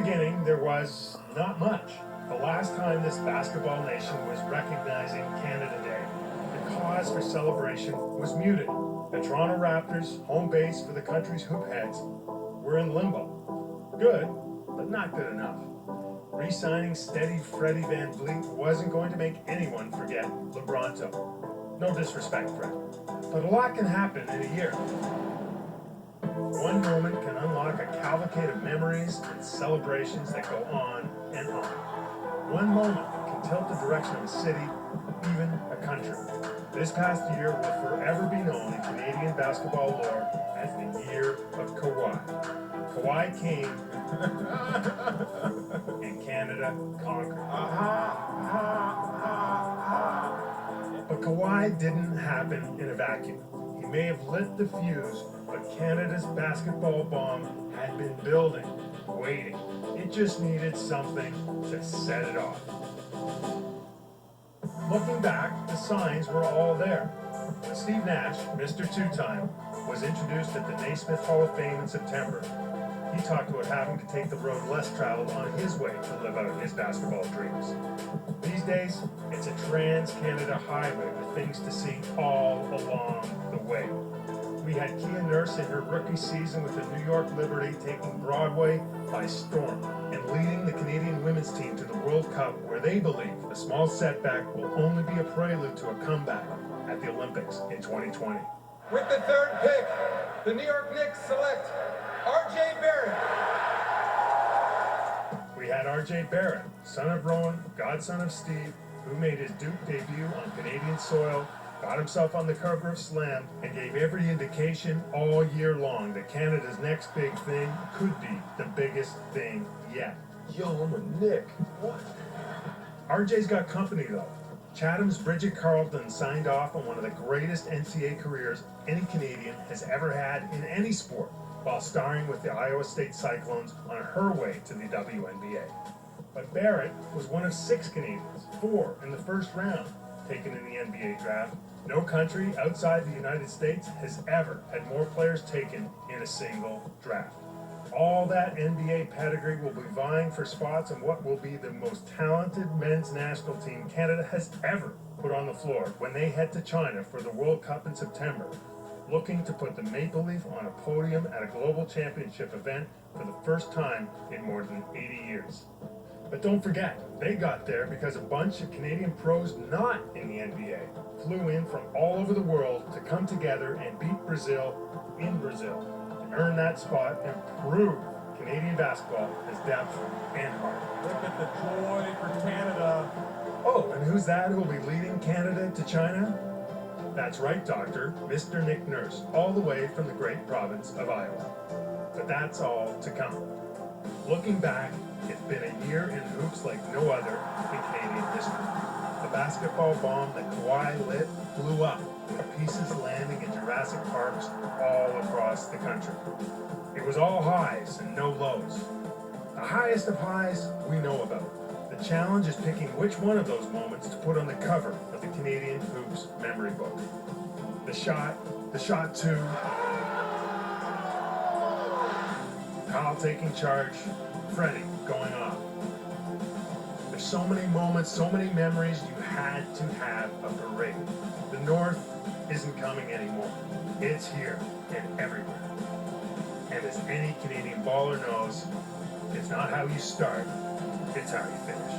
beginning, there was not much. The last time this basketball nation was recognizing Canada Day, the cause for celebration was muted. The Toronto Raptors, home base for the country's hoopheads, were in limbo. Good, but not good enough. Re-signing steady Freddie Van Vliet wasn't going to make anyone forget LeBronto. No disrespect, Fred, but a lot can happen in a year. One moment can unlock a cavalcade of memories and celebrations that go on and on. One moment can tilt the direction of a city, even a country. This past year will forever be known in Canadian basketball lore as the year of Kawhi. Kawhi came, and Canada conquered. But Kawhi didn't happen in a vacuum. He may have lit the fuse, but Canada's basketball bomb had been building, waiting. It just needed something to set it off. Looking back, the signs were all there. When Steve Nash, Mr. Two-Time, was introduced at the Naismith Hall of Fame in September, he talked about having to take the road less traveled on his way to live out his basketball dreams. These days, it's a trans-Canada highway with things to see all along the way. We had Kia Nurse in her rookie season with the New York Liberty taking Broadway by storm and leading the Canadian women's team to the World Cup, where they believe a small setback will only be a prelude to a comeback at the Olympics in 2020. With the third pick, the New York Knicks select R.J. Barrett. We had R.J. Barrett, son of Rowan, godson of Steve, who made his Duke debut on Canadian soil, got himself on the cover of Slam, and gave every indication all year long that Canada's next big thing could be the biggest thing yet. Yo, I'm a Knick. What? RJ's got company though. Chatham's Bridget Carleton signed off on one of the greatest NCAA careers any Canadian has ever had in any sport, while starring with the Iowa State Cyclones on her way to the WNBA. But Barrett was one of 6 Canadians, 4 in the first round, taken in the NBA draft. No country outside the United States has ever had more players taken in a single draft. All that NBA pedigree will be vying for spots in what will be the most talented men's national team Canada has ever put on the floor when they head to China for the World Cup in September, looking to put the Maple Leaf on a podium at a global championship event for the first time in more than 80 years. But don't forget, they got there because a bunch of Canadian pros not in the NBA flew in from all over the world to come together and beat Brazil in Brazil, and earn that spot and prove Canadian basketball has depth and heart. Look at the joy for Canada. Oh, and who's that who'll be leading Canada to China? That's right, Doctor, Mr. Nick Nurse, all the way from the great province of Iowa. But that's all to come. Looking back, it's been a year in hoops like no other in Canadian history. The basketball bomb that Kawhi lit blew up, with pieces landing in Jurassic Parks all across the country. It was all highs and no lows. The highest of highs we know about. The challenge is picking which one of those moments to put on the cover of the Canadian Hoops memory book. The shot two, Kyle taking charge, Freddie going off. There's so many moments, so many memories, you had to have a parade. The North isn't coming anymore. It's here and everywhere. And as any Canadian baller knows, it's not how you start, it's how you finish.